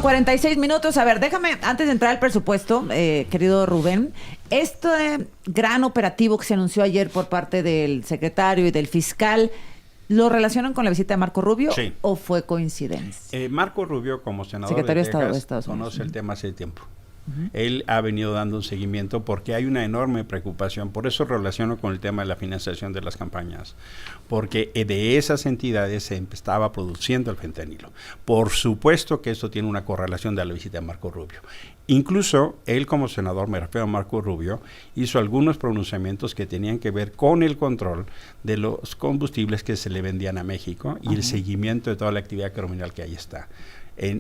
8:46. A ver, déjame, antes de entrar al presupuesto, querido Rubén, este gran operativo que se anunció ayer por parte del secretario y del fiscal, ¿lo relacionan con la visita de Marco Rubio? Sí. ¿O fue coincidencia? Marco Rubio, como senador Secretario de Texas, de Estados Unidos, conoce el tema hace tiempo. Él ha venido dando un seguimiento porque hay una enorme preocupación, por eso relaciono con el tema de la financiación de las campañas, porque de esas entidades se estaba produciendo el fentanilo. Por supuesto que esto tiene una correlación de la visita de Marco Rubio. Incluso él como senador, me refiero a Marco Rubio, hizo algunos pronunciamientos que tenían que ver con el control de los combustibles que se le vendían a México y el seguimiento de toda la actividad criminal que ahí está.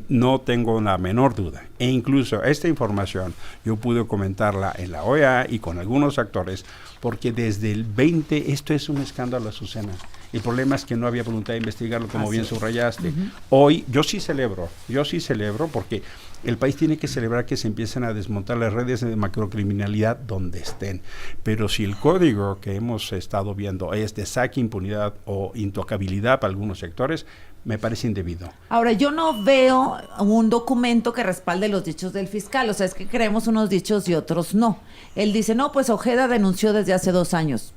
No tengo la menor duda. E incluso esta información yo pude comentarla en la OEA y con algunos actores, porque desde el 20 esto es un escándalo, Azucena. El problema es que no había voluntad de investigarlo, como bien subrayaste. Hoy yo sí celebro porque el país tiene que celebrar que se empiecen a desmontar las redes de macrocriminalidad donde estén. Pero si el código que hemos estado viendo es de saque, impunidad o intocabilidad para algunos sectores, me parece indebido. Ahora, yo no veo un documento que respalde los dichos del fiscal. O sea, es que creemos unos dichos y otros no. Él dice, no, pues Ojeda denunció desde hace 2 años.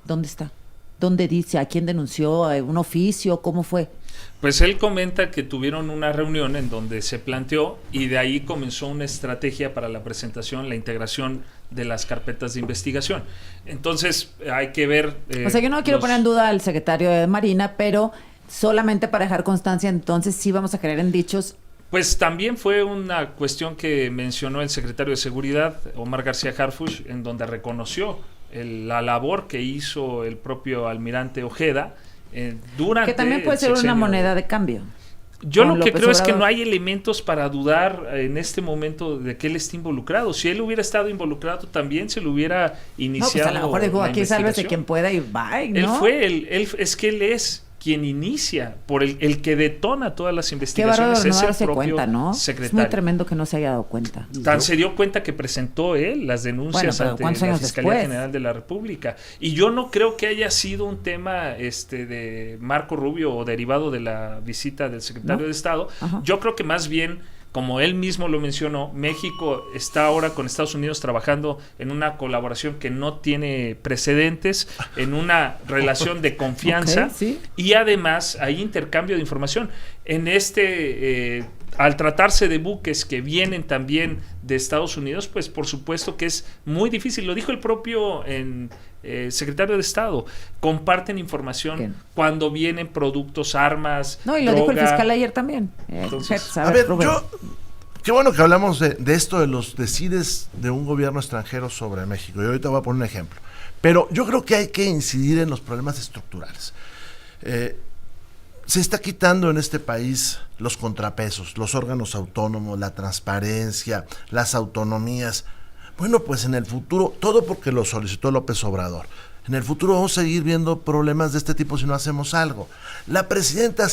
¿Dónde está? ¿Dónde dice? ¿A quién denunció? ¿A un oficio? ¿Cómo fue? Pues él comenta que tuvieron una reunión en donde se planteó y de ahí comenzó una estrategia para la presentación, la integración de las carpetas de investigación. Entonces, hay que ver... o sea, yo no quiero poner en duda al secretario de Marina, pero solamente para dejar constancia, entonces sí vamos a creer en dichos. Pues también fue una cuestión que mencionó el secretario de Seguridad, Omar García Harfuch, en donde reconoció la labor que hizo el propio almirante Ojeda durante... Que también puede ser una moneda de cambio. Yo lo que López creo Obrador. es que no hay elementos para dudar en este momento de que él esté involucrado. Si él hubiera estado involucrado, también se lo hubiera iniciado. No, pues a lo mejor dijo, la aquí sálvese investigación. quien pueda y bye, ¿no? Él es quien inicia, por el que detona todas las Qué investigaciones, bárbaro no es el darse propio cuenta, ¿no? secretario. Es muy tremendo que no se haya dado cuenta. Tan se dio cuenta que presentó él las denuncias Bueno, ante ¿cuántos la años Fiscalía después? General de la República. Y yo no creo que haya sido un tema de Marco Rubio o derivado de la visita del secretario de Estado. Ajá. Yo creo que más bien, como él mismo lo mencionó, México está ahora con Estados Unidos trabajando en una colaboración que no tiene precedentes, en una relación de confianza, Ok, sí. y además hay intercambio de información. En al tratarse de buques que vienen también de Estados Unidos, pues por supuesto que es muy difícil. Lo dijo el propio secretario de Estado. Comparten información Bien. cuando vienen productos, armas, No, y lo dijo el droga. fiscal ayer también. Entonces, A ver, Rubén. qué bueno que hablamos de esto de los decides de un gobierno extranjero sobre México. Y ahorita voy a poner un ejemplo. Pero yo creo que hay que incidir en los problemas estructurales. Se está quitando en este país los contrapesos, los órganos autónomos, la transparencia, las autonomías. Bueno, pues en el futuro, todo porque lo solicitó López Obrador. En el futuro vamos a seguir viendo problemas de este tipo si no hacemos algo. La presidenta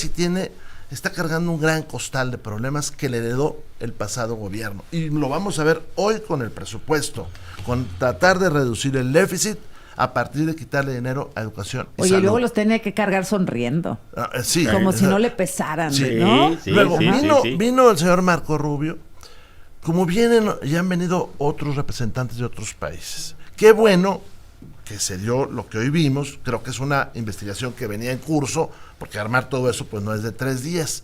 está cargando un gran costal de problemas que le heredó el pasado gobierno. Y lo vamos a ver hoy con el presupuesto, con tratar de reducir el déficit a partir de quitarle dinero a educación y Oye, salud. luego los tenía que cargar sonriendo. Sí, Como si no le pesaran, Sí. ¿no? Sí, Luego sí, vino el señor Marco Rubio, como vienen y han venido otros representantes de otros países. Qué bueno que se dio lo que hoy vimos. Creo que es una investigación que venía en curso, porque armar todo eso pues no es de 3 días.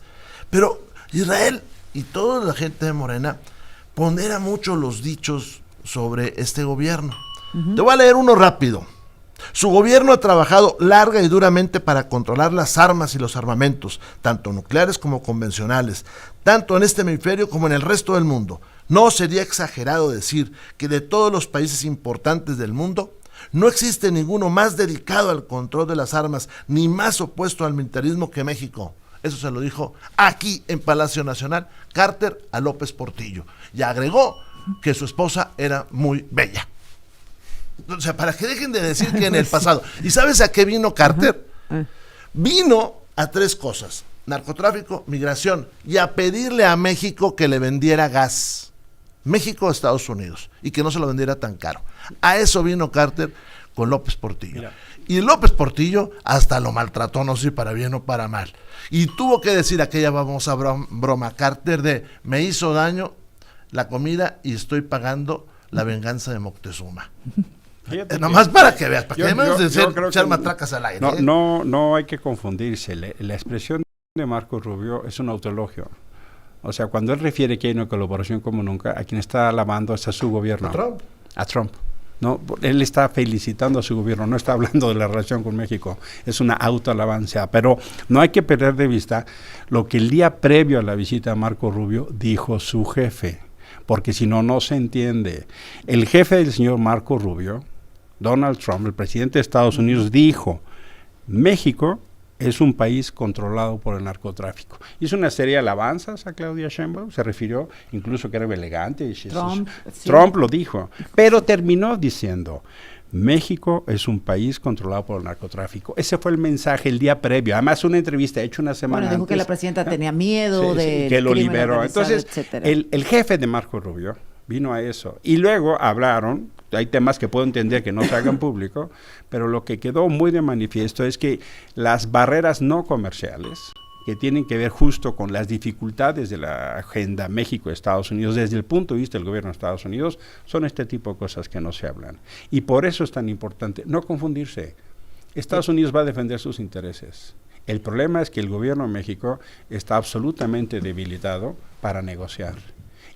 Pero Israel y toda la gente de Morena pondera mucho los dichos sobre este gobierno. Te voy a leer uno rápido. Su gobierno ha trabajado larga y duramente para controlar las armas y los armamentos, tanto nucleares como convencionales, tanto en este hemisferio como en el resto del mundo. No sería exagerado decir que de todos los países importantes del mundo, no existe ninguno más dedicado al control de las armas, ni más opuesto al militarismo que México. Eso se lo dijo aquí en Palacio Nacional Carter a López Portillo. Y agregó que su esposa era muy bella. O sea, para que dejen de decir que en el pasado. ¿Y sabes a qué vino Carter? Vino a 3 cosas: narcotráfico, migración, y a pedirle a México que le vendiera gas. México a Estados Unidos, y que no se lo vendiera tan caro. A eso vino Carter con López Portillo. Mira. Y López Portillo hasta lo maltrató, no sé si para bien o para mal. Y tuvo que decir aquella famosa broma Carter de me hizo daño la comida y estoy pagando la venganza de Moctezuma. Nomás para que veas, para que además de echar matracas al aire. No hay que confundirse. La expresión de Marco Rubio es un autoelogio. O sea, cuando él refiere que hay una colaboración como nunca, a quien está alabando es a su gobierno. A Trump. No, él está felicitando a su gobierno, no está hablando de la relación con México, es una autoalabanza, pero no hay que perder de vista lo que el día previo a la visita a Marco Rubio dijo su jefe, porque si no, no se entiende. El jefe del señor Marco Rubio, Donald Trump, el presidente de Estados Unidos, dijo, México es un país controlado por el narcotráfico. Hizo una serie de alabanzas a Claudia Sheinbaum, se refirió incluso que era elegante. Trump lo dijo, pero terminó diciendo, México es un país controlado por el narcotráfico. Ese fue el mensaje el día previo. Además, una entrevista hecha una semana antes. Dijo que la presidenta tenía miedo de que lo liberó. Entonces, etcétera. el jefe de Marco Rubio vino a eso. Y luego hablaron, hay temas que puedo entender que no se hagan público, pero lo que quedó muy de manifiesto es que las barreras no comerciales, que tienen que ver justo con las dificultades de la agenda México-Estados Unidos, desde el punto de vista del gobierno de Estados Unidos, son este tipo de cosas que no se hablan. Y por eso es tan importante no confundirse. Estados Unidos va a defender sus intereses. El problema es que el gobierno de México está absolutamente debilitado para negociar.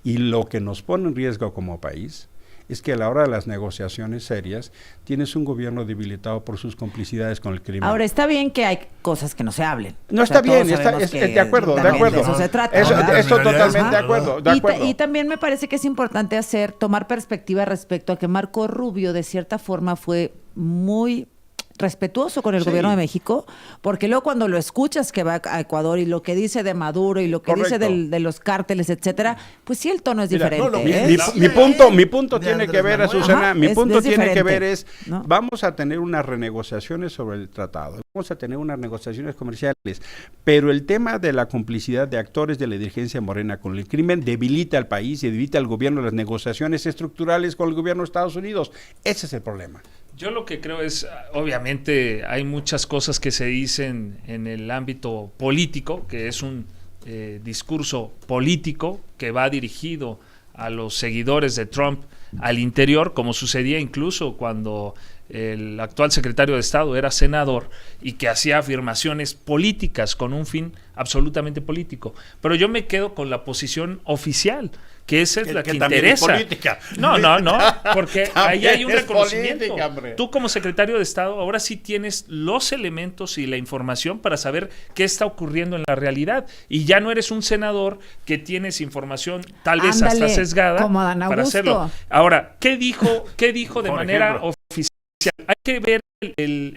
Y lo que nos pone en riesgo como país es que a la hora de las negociaciones serias tienes un gobierno debilitado por sus complicidades con el crimen. Ahora, está bien que hay cosas que no se hablen. No, está bien, de acuerdo. De eso se trata. Eso totalmente de acuerdo. Y también me parece que es importante tomar perspectiva respecto a que Marco Rubio, de cierta forma, fue muy respetuoso con el gobierno de México, porque luego cuando lo escuchas que va a Ecuador y lo que dice de Maduro y lo que dice de los cárteles, etcétera, pues sí el tono es diferente. Mi punto tiene que ver, Azucena, vamos a tener unas renegociaciones sobre el tratado, vamos a tener unas negociaciones comerciales, pero el tema de la complicidad de actores de la dirigencia morena con el crimen debilita al país y debilita al gobierno las negociaciones estructurales con el gobierno de Estados Unidos. Ese es el problema. Yo lo que creo es, obviamente, hay muchas cosas que se dicen en el ámbito político, que es un discurso político que va dirigido a los seguidores de Trump al interior, como sucedía incluso cuando el actual secretario de Estado era senador y que hacía afirmaciones políticas con un fin absolutamente político. Pero yo me quedo con la posición oficial, que esa es la que interesa. Política. No, porque ahí hay un reconocimiento. Tú como secretario de Estado ahora sí tienes los elementos y la información para saber qué está ocurriendo en la realidad, y ya no eres un senador que tienes información tal vez hasta sesgada como Dan Augusto. Para hacerlo. Ahora, ¿qué dijo de manera oficial? Hay que ver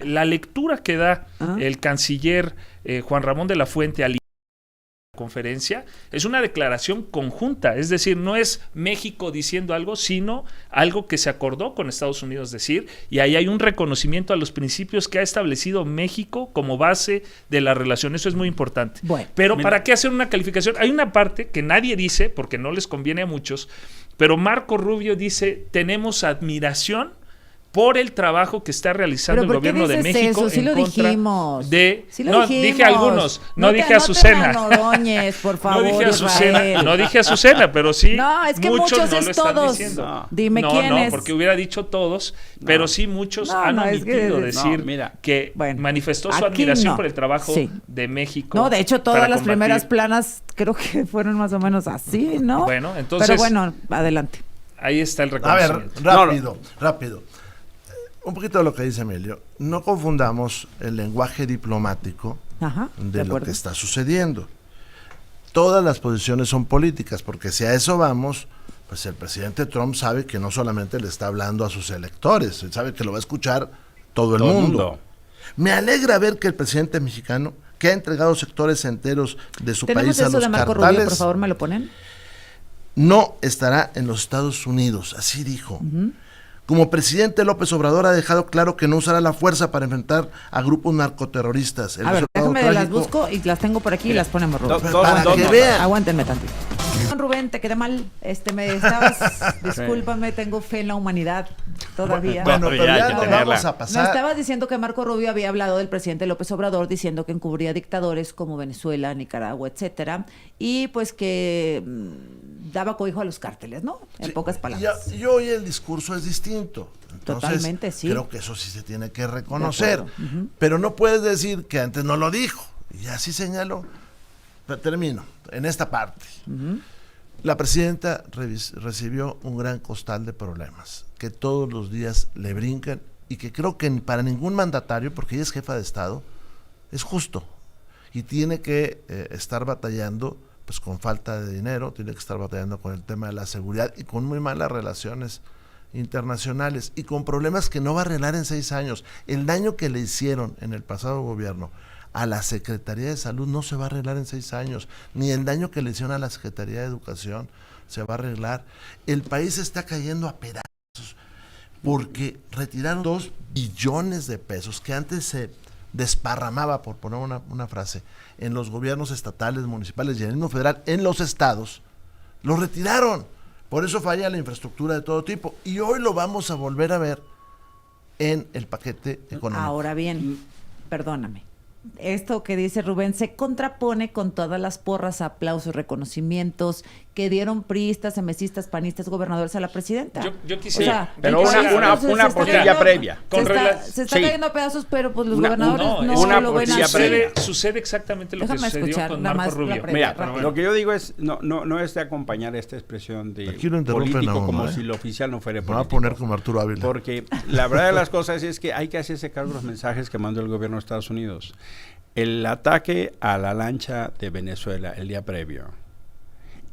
la lectura que da el canciller Juan Ramón de la Fuente al conferencia. Es una declaración conjunta, es decir, no es México diciendo algo, sino algo que se acordó con Estados Unidos decir, y ahí hay un reconocimiento a los principios que ha establecido México como base de la relación. Eso es muy importante. Bueno, pero ¿para qué hacer una calificación? Hay una parte que nadie dice, porque no les conviene a muchos, pero Marco Rubio dice, tenemos admiración por el trabajo que está realizando el gobierno de México en contra de... Sí lo no, dijimos. Dije algunos, no dije a Azucena. Por favor, no dije a Azucena, pero sí no, es que muchos no es lo están todos. diciendo. Dime quiénes. No, porque hubiera dicho todos, pero sí muchos han omitido decir que manifestó su admiración por el trabajo de México. No, de hecho, todas las primeras planas creo que fueron más o menos así, ¿no? Bueno, entonces... Pero bueno, adelante. Ahí está el reconocimiento. A ver, rápido. Un poquito de lo que dice Emilio. No confundamos el lenguaje diplomático de lo que está sucediendo. Todas las posiciones son políticas, porque si a eso vamos, pues el presidente Trump sabe que no solamente le está hablando a sus electores, él sabe que lo va a escuchar todo el mundo. Me alegra ver que el presidente mexicano, que ha entregado sectores enteros de su país a los de Marco carteles, Rubio, por favor, ¿me lo ponen? No estará en los Estados Unidos, así dijo. Como presidente, López Obrador ha dejado claro que no usará la fuerza para enfrentar a grupos narcoterroristas. A ver, déjame las busco y las tengo por aquí y las ponemos, Rubio. Para que vean. Aguántenme tantito. Rubén, te quedé mal. Me estabas, discúlpame, tengo fe en la humanidad todavía. Bueno, pero ya ya hay que no tenerla. vamos a Me pasar. estabas diciendo que Marco Rubio había hablado del presidente López Obrador diciendo que encubría dictadores como Venezuela, Nicaragua, etcétera, y pues que daba cobijo a los cárteles, ¿no? En Sí, pocas palabras. Y hoy el discurso es distinto. Entonces, Totalmente, sí. creo que eso sí se tiene que reconocer. De acuerdo. Ujú. Pero no puedes decir que antes no lo dijo. Y así señaló. Pero termino en esta parte. La presidenta recibió un gran costal de problemas que todos los días le brincan y que creo que para ningún mandatario, porque ella es jefa de Estado, es justo. Y tiene que estar batallando pues con falta de dinero, tiene que estar batallando con el tema de la seguridad y con muy malas relaciones internacionales y con problemas que no va a arreglar en 6 años. El daño que le hicieron en el pasado gobierno a la Secretaría de Salud no se va a arreglar en 6 años, ni el daño que le hicieron a la Secretaría de Educación se va a arreglar. El país está cayendo a pedazos porque retiraron 2 billones de pesos que antes se desparramaba, por poner una frase, en los gobiernos estatales, municipales y en el mismo federal, en los estados, lo retiraron. Por eso falla la infraestructura de todo tipo. Y hoy lo vamos a volver a ver en el paquete económico. Ahora bien, perdóname. Esto que dice Rubén se contrapone con todas las porras, aplausos, reconocimientos que dieron priistas, emesistas, panistas, gobernadores a la presidenta. Yo quisiera... pero el país, una entonces, se está porquilla cayendo- previa. Se está Sí. cayendo a pedazos, pero pues los Una- gobernadores no, no, es una lo ven porquilla así. previa. Sucede exactamente lo Déjame que sucedió escuchar con nada Marco más la Rubio. previa. Mira, rápido. lo que yo digo es, no es de acompañar esta expresión de Aquí lo interrumpen a político uno, como ¿eh? si lo oficial no fuera Me voy a político. poner como Arturo Ávila. Porque la verdad de las cosas es que hay que hacerse cargo de los mensajes que mandó el gobierno de Estados Unidos. El ataque a la lancha de Venezuela el día previo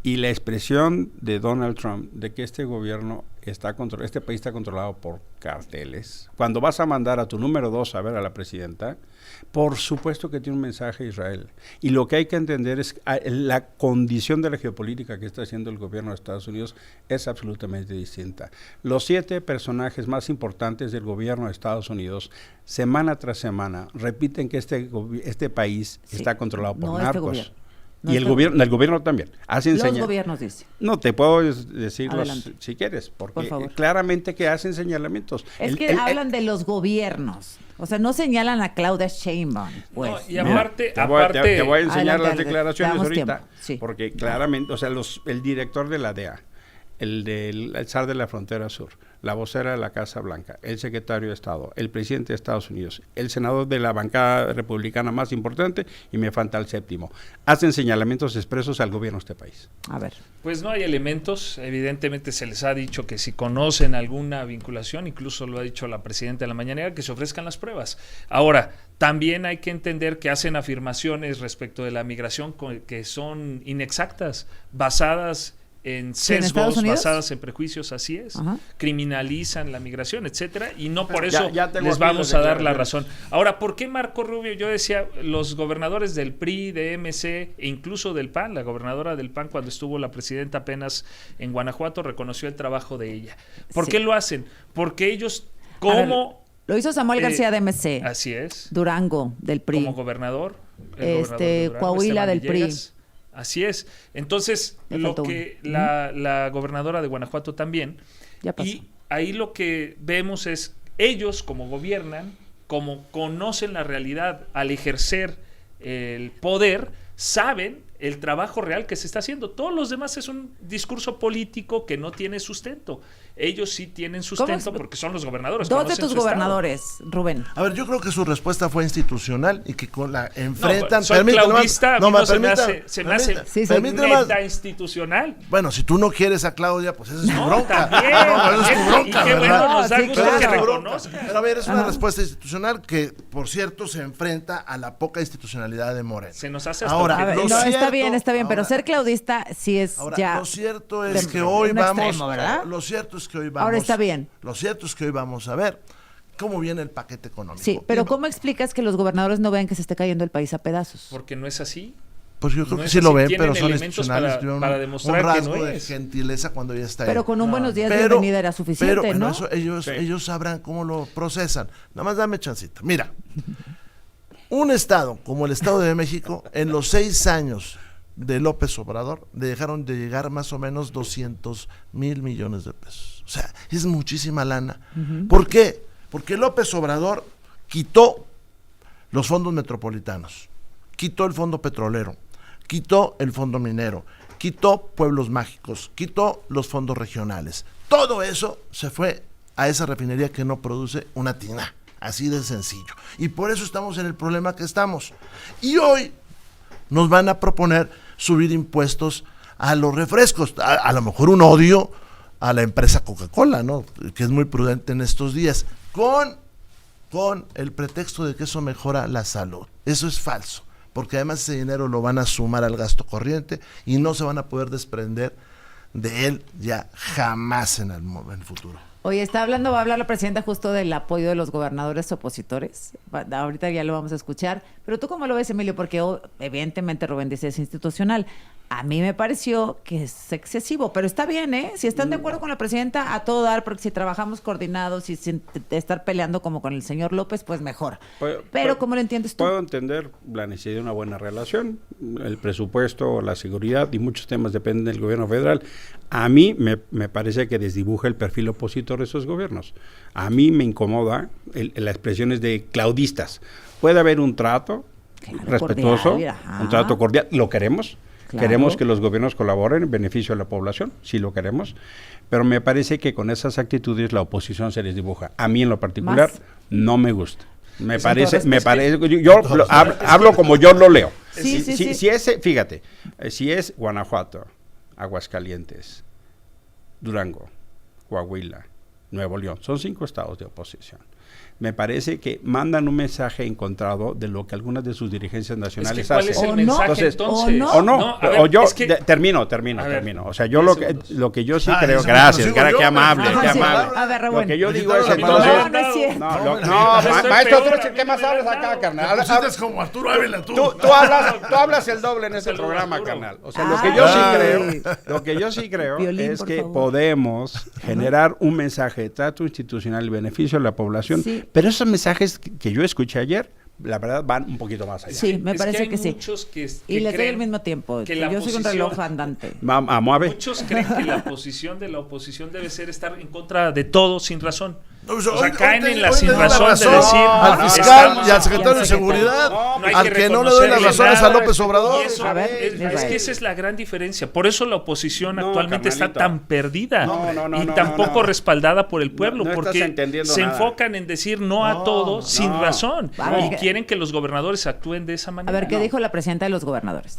y la expresión de Donald Trump de que este gobierno este país está controlado por carteles. Cuando vas a mandar a tu número 2 a ver a la presidenta, por supuesto que tiene un mensaje a Israel. Y lo que hay que entender es la condición de la geopolítica que está haciendo el gobierno de Estados Unidos es absolutamente distinta. Los 7 personajes más importantes del gobierno de Estados Unidos, semana tras semana, repiten que este país Sí. está controlado por No este narcos. gobierno. No Y este el gobierno también. Hacen Los señal. gobiernos, dice. No, te puedo decirlos Adelante. si quieres, Por porque favor. claramente que hacen señalamientos. Es que hablan de los gobiernos. O sea, no señalan a Claudia Sheinbaum, pues. No, y ¿no? aparte, Te voy a enseñar las Adelante, declaraciones damos ahorita, tiempo, sí. porque claramente, o sea, el director de la DEA, el zar de la frontera sur, la vocera de la Casa Blanca, el secretario de Estado, el presidente de Estados Unidos, el senador de la bancada republicana más importante, y me falta el 7º, hacen señalamientos expresos al gobierno de este país. A ver. Pues no hay elementos, evidentemente se les ha dicho que si conocen alguna vinculación, incluso lo ha dicho la presidenta de la mañanera, que se ofrezcan las pruebas. Ahora, también hay que entender que hacen afirmaciones respecto de la migración que son inexactas, basadas en Estados sesgos, Unidos? basadas en prejuicios, así es, Ajá. criminalizan la migración, etcétera, y no por eso Ya tengo les aquí vamos las a dar la declaraciones. razón. Ahora, ¿por qué Marco Rubio? Yo decía, los gobernadores del PRI, de MC e incluso del PAN, la gobernadora del PAN cuando estuvo la presidenta apenas en Guanajuato reconoció el trabajo de ella. ¿Por Sí. qué lo hacen? Porque ellos, A ver, como... lo hizo Samuel García de MC. Así es. Durango, del PRI. Como gobernador. el gobernador de Durango, Coahuila Esteban del PRI. Villegas. Así es. Entonces, Me lo faltó que uno. la gobernadora de Guanajuato también. Ya pasó. Y ahí lo que vemos es, ellos como gobiernan, como conocen la realidad al ejercer el poder, saben el trabajo real que se está haciendo. Todos los demás es un discurso político que no tiene sustento. Ellos sí tienen sustento ¿Cómo? porque son los gobernadores. 2 de conocen tus su estado. gobernadores, Rubén. A ver, yo creo que su respuesta fue institucional y que con la enfrentan. No, soy Permítame, claudista, a mí no, no se me permítame, hace Sí, sí. permítame más. neta institucional. Bueno, si tú no quieres a Claudia, pues esa es tu No, bronca. también. No, esa es tu bronca, Y qué ¿verdad? bueno, nos da Sí, gusto claro. que Esa es tu bronca. reconozca. Pero a ver, es una Ajá. respuesta institucional que, por cierto, se enfrenta a la poca institucionalidad de Morena. Se nos hace hasta Ahora, A ver, lo no, cierto- está bien, pero ahora- ser claudista sí es Ahora, ya. lo cierto es de- que hoy un vamos, extremo, ¿verdad? lo cierto es que hoy vamos. Ahora está bien. Lo cierto es que hoy vamos a ver cómo viene el paquete económico. Sí, pero Y, ¿cómo explicas que los gobernadores no vean que se esté cayendo el país a pedazos? Porque no es así. pues yo creo no que es sí lo así, ven, tienen pero son elementos institucionales. para tienen demostrar un que rasgo no de es. gentileza cuando ya está ahí. Pero con un buenos días, Pero- bienvenida era suficiente, pero ¿no? eso ellos, Sí. ellos sabrán cómo lo procesan. Nada más dame chancita. Mira, un estado como el Estado de México, en los 6 años de López Obrador le dejaron de llegar más o menos 200,000 millones de pesos. O sea, es muchísima lana. ¿Por qué? Porque López Obrador quitó los fondos metropolitanos, quitó el fondo petrolero, quitó el fondo minero, quitó pueblos mágicos, quitó los fondos regionales. Todo eso se fue a esa refinería que no produce una tina, así de sencillo. Y por eso estamos en el problema que estamos. Y hoy nos van a proponer subir impuestos a los refrescos, a lo mejor un odio a la empresa Coca-Cola, ¿no? Que es muy prudente en estos días, con el pretexto de que eso mejora la salud. Eso es falso, porque además ese dinero lo van a sumar al gasto corriente y no se van a poder desprender de él ya jamás en el futuro. Oye, va a hablar la presidenta justo del apoyo de los gobernadores opositores. Ahorita ya lo vamos a escuchar. Pero ¿tú cómo lo ves, Emilio? Porque evidentemente Rubén dice es institucional. A mí me pareció que es excesivo, pero está bien, ¿eh? Si están de acuerdo con la presidenta, a todo dar, porque si trabajamos coordinados y sin estar peleando como con el señor López, pues mejor. Pero ¿cómo lo entiendes tú? Puedo entender la necesidad de una buena relación, el presupuesto, la seguridad y muchos temas dependen del gobierno federal. A mí me parece que desdibuja el perfil opositor de esos gobiernos. A mí me incomoda las expresiones de claudistas. Puede haber un trato respetuoso, cordial, un trato cordial, lo queremos. Claro. Queremos que los gobiernos colaboren en beneficio de la población, sí lo queremos, pero me parece que con esas actitudes la oposición se les dibuja. A mí en lo particular no me gusta. Me parece, yo hablo como yo lo leo. Sí. Fíjate, si es Guanajuato, Aguascalientes, Durango, Coahuila, Nuevo León, son 5 estados de oposición. Me parece que mandan un mensaje encontrado de lo que algunas de sus dirigencias nacionales ¿cuál es el mensaje entonces? Termino. O sea, yo lo que yo sí creo, gracias, qué amable, qué amable. A ver, Rubén. Lo que yo digo es entonces, maestro, ¿qué más hablas acá, carnal? Es como Arturo Ávila, tú hablas el doble en este programa, carnal. O sea, lo que yo sí creo es que podemos generar un mensaje de trato institucional y beneficio a la población. Sí. Pero esos mensajes que yo escuché ayer, la verdad, van un poquito más allá. Sí, me parece que sí. Muchos que y les doy al mismo tiempo. Que yo soy un reloj andante. Muchos creen que la posición de la oposición debe ser estar en contra de todo sin razón. O sea, caen en la sin razón de decir al fiscal y al secretario de seguridad, al que no le doy las razones a López Obrador. Es que esa es la gran diferencia. Por eso la oposición actualmente está tan perdida y tampoco respaldada por el pueblo, porque se enfocan en decir no a todo sin razón y quieren que los gobernadores actúen de esa manera. A ver, ¿qué dijo la presidenta de los gobernadores?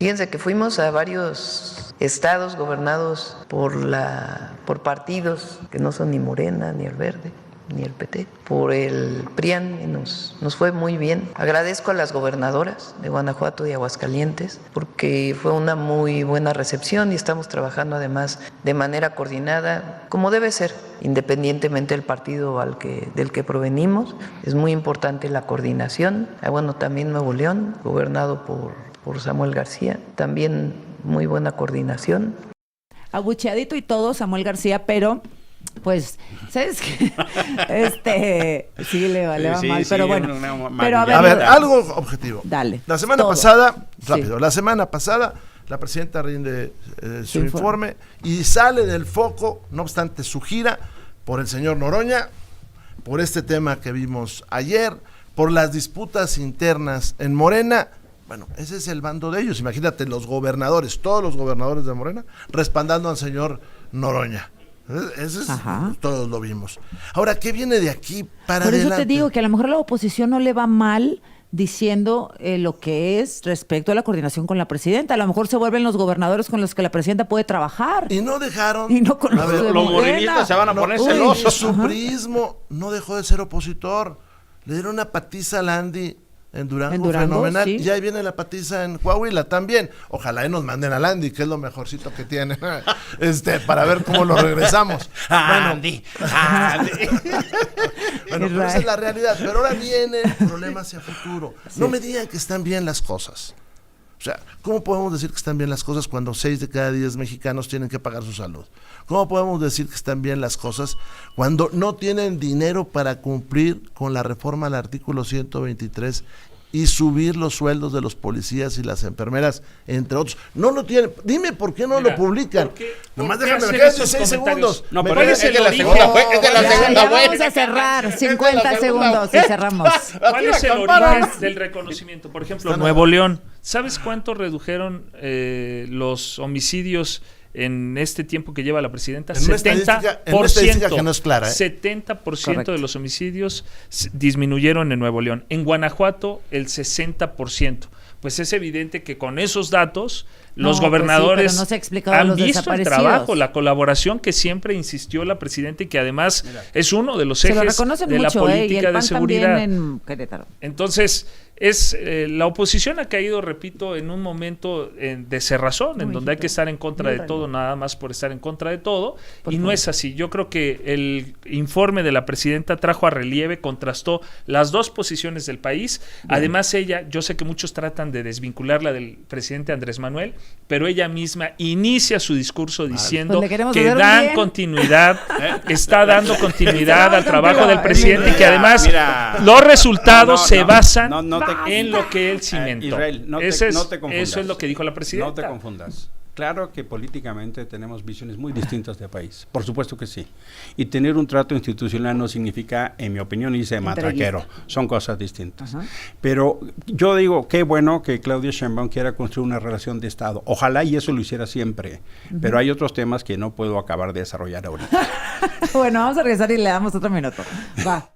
Fíjense que fuimos a varios estados gobernados por partidos que no son ni Morena, ni el Verde, ni el PT, por el PRIAN, y nos fue muy bien. Agradezco a las gobernadoras de Guanajuato y Aguascalientes porque fue una muy buena recepción y estamos trabajando además de manera coordinada, como debe ser, independientemente del partido del que provenimos. Es muy importante la coordinación. Bueno, también Nuevo León, gobernado por Samuel García, también muy buena coordinación. Abucheadito y todo Samuel García, pero pues, ¿sabes qué? Sí, le va mal, pero bueno. Pero a ver, algo objetivo. Dale. La semana pasada, la presidenta rinde su informe y sale del foco, no obstante su gira, por el señor Noroña, por este tema que vimos ayer, por las disputas internas en Morena. Bueno, ese es el bando de ellos. Imagínate, todos los gobernadores de Morena, respaldando al señor Noroña. Todos lo vimos. Ahora, ¿qué viene de aquí para adelante? Por eso te digo que a lo mejor a la oposición no le va mal diciendo lo que es respecto a la coordinación con la presidenta. A lo mejor se vuelven los gobernadores con los que la presidenta puede trabajar. Y no dejaron. Y no con los morenistas se van a poner celosos. Su priismo no dejó de ser opositor. Le dieron una patiza a Landy en Durango, fenomenal. Sí. Y ahí viene la patiza en Coahuila también. Ojalá nos manden a Landy, que es lo mejorcito que tiene, para ver cómo lo regresamos. Andy. Bueno, pero esa es la realidad. Pero ahora viene el problema hacia futuro. Sí. No me digan que están bien las cosas. O sea, ¿cómo podemos decir que están bien las cosas cuando 6 de cada 10 mexicanos tienen que pagar su salud? ¿Cómo podemos decir que están bien las cosas cuando no tienen dinero para cumplir con la reforma al artículo 123 y subir los sueldos de los policías y las enfermeras, entre otros. No lo tienen. Dime por qué no lo publican. Nomás déjame, me quedan 6 segundos. No, pero ¿Cuál es el de la origen? segunda, es de la Ya, segunda ya vuelta. vamos a cerrar, 50 segundos y cerramos. ¿Cuál es el origen del reconocimiento? Por ejemplo, Nuevo León. ¿Sabes cuánto redujeron los homicidios en este tiempo que lleva la presidenta? En una estadística que no es clara, 70% Correcto. de los homicidios disminuyeron en Nuevo León. En Guanajuato, el 60%. Pues es evidente que con esos datos los No, pues gobernadores sí, pero no se ha explicado han los visto el desaparecidos. trabajo, la colaboración que siempre insistió la presidenta y que además es uno de los Se lo ejes reconocen de la mucho, y política el de PAN seguridad. también en Querétaro. Entonces, la oposición ha caído, repito, en un momento de cerrazón, en donde hay que estar en contra de todo, nada más por estar en contra de todo, y no es así. Yo creo que el informe de la presidenta trajo a relieve, contrastó las dos posiciones del país. Además, ella, yo sé que muchos tratan de desvincularla del presidente Andrés Manuel, pero ella misma inicia su discurso diciendo Pues le queremos que hacer un dan bien. continuidad, está dando continuidad al Estamos trabajo contigo, del presidente, y que Mira, además mira. los resultados No, se no, basan no te- en lo que él cimentó. Israel, no eso te confundas. es lo que dijo la presidenta. No te confundas. Claro que políticamente tenemos visiones muy distintas de país, por supuesto que sí. Y tener un trato institucional no significa, en mi opinión, irse de matraquero. Son cosas distintas. Ajá. Pero yo digo, qué bueno que Claudia Sheinbaum quiera construir una relación de Estado. Ojalá y eso lo hiciera siempre. Pero hay otros temas que no puedo acabar de desarrollar ahorita. Bueno, vamos a regresar y le damos otro minuto. Va.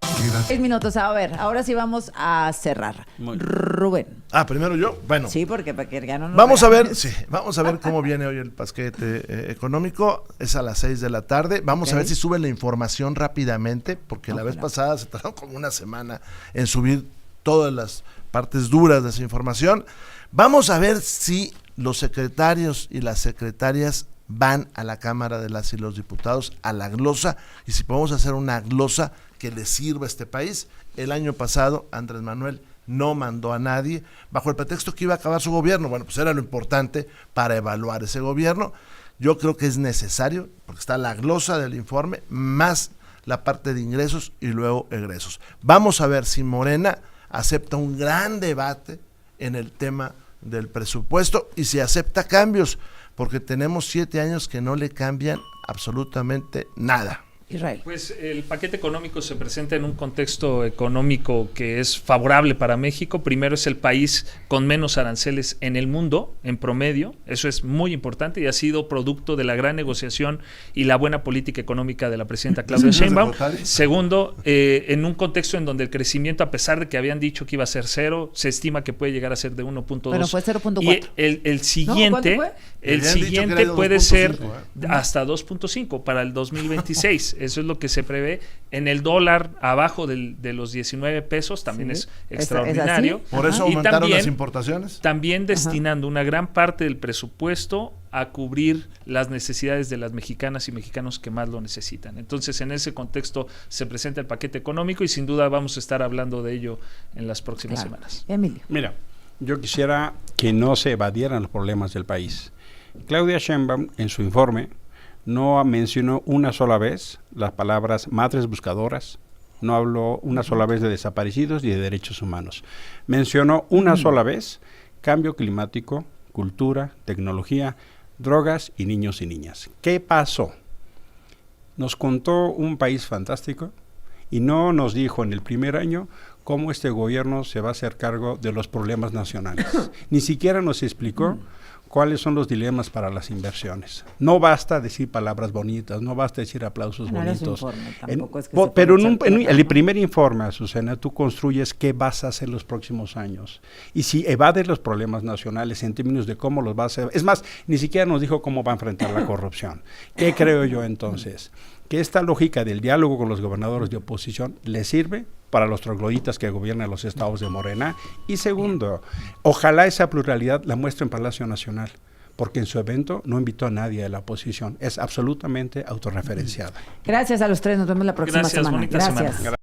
6 minutos. A ver, ahora sí vamos a cerrar. Muy bien. Rubén. Primero yo. Bueno. Sí, porque ya no nos Vamos a ver, regañes. vamos a ver cómo viene hoy el paquete económico. Es a las 6 de la tarde. Vamos a ver si suben la información rápidamente, porque la vez pasada se tardó como una semana en subir todas las partes duras de esa información. Vamos a ver si los secretarios y las secretarias van a la Cámara de las y los Diputados a la glosa, y si podemos hacer una glosa que le sirva a este país. El año pasado Andrés Manuel no mandó a nadie bajo el pretexto que iba a acabar su gobierno. Bueno, pues era lo importante para evaluar ese gobierno. Yo creo que es necesario, porque está la glosa del informe, más la parte de ingresos y luego egresos. Vamos a ver si Morena acepta un gran debate en el tema del presupuesto y si acepta cambios, porque tenemos 7 años que no le cambian absolutamente nada. Israel. Pues el paquete económico se presenta en un contexto económico que es favorable para México. Primero, es el país con menos aranceles en el mundo, en promedio. Eso es muy importante y ha sido producto de la gran negociación y la buena política económica de la presidenta Claudia Sheinbaum. Segundo, en un contexto en donde el crecimiento, a pesar de que habían dicho que iba a ser 0, se estima que puede llegar a ser de 1.2. Bueno, fue 0.4. Y el siguiente, ¿cuánto fue? el Habían dicho que siguiente era de puede 2.5, ser hasta 2.5 para el 2026. Eso es lo que se prevé. En el dólar, abajo de los 19 pesos, también Sí. es extraordinario. así? Por eso Y aumentaron también- las importaciones. También destinando una gran parte del presupuesto a cubrir las necesidades de las mexicanas y mexicanos que más lo necesitan. Entonces, en ese contexto se presenta el paquete económico y sin duda vamos a estar hablando de ello en las próximas Claro. semanas. Emilio. Mira, yo quisiera que no se evadieran los problemas del país. Claudia Sheinbaum, en su informe, no mencionó una sola vez las palabras madres buscadoras, no habló una sola vez de desaparecidos y de derechos humanos. Mencionó una sola vez cambio climático, cultura, tecnología, drogas y niños y niñas. ¿Qué pasó? Nos contó un país fantástico y no nos dijo en el primer año cómo este gobierno se va a hacer cargo de los problemas nacionales. Ni siquiera nos explicó cuáles son los dilemas para las inversiones. No basta decir palabras bonitas, no basta decir aplausos No era su bonitos. informe, tampoco es que se Pero pueda echar en el primer informe, Azucena, tú construyes qué vas a hacer los próximos años. Y si evades los problemas nacionales en términos de cómo los vas a hacer, es más, ni siquiera nos dijo cómo va a enfrentar la corrupción. ¿Qué creo yo entonces? Que esta lógica del diálogo con los gobernadores de oposición le sirve para los trogloditas que gobiernan los estados de Morena. Y segundo, ojalá esa pluralidad la muestre en Palacio Nacional, porque en su evento no invitó a nadie de la oposición. Es absolutamente autorreferenciada. Gracias a los tres. Nos vemos la próxima Gracias, semana. bonita semana. Gracias.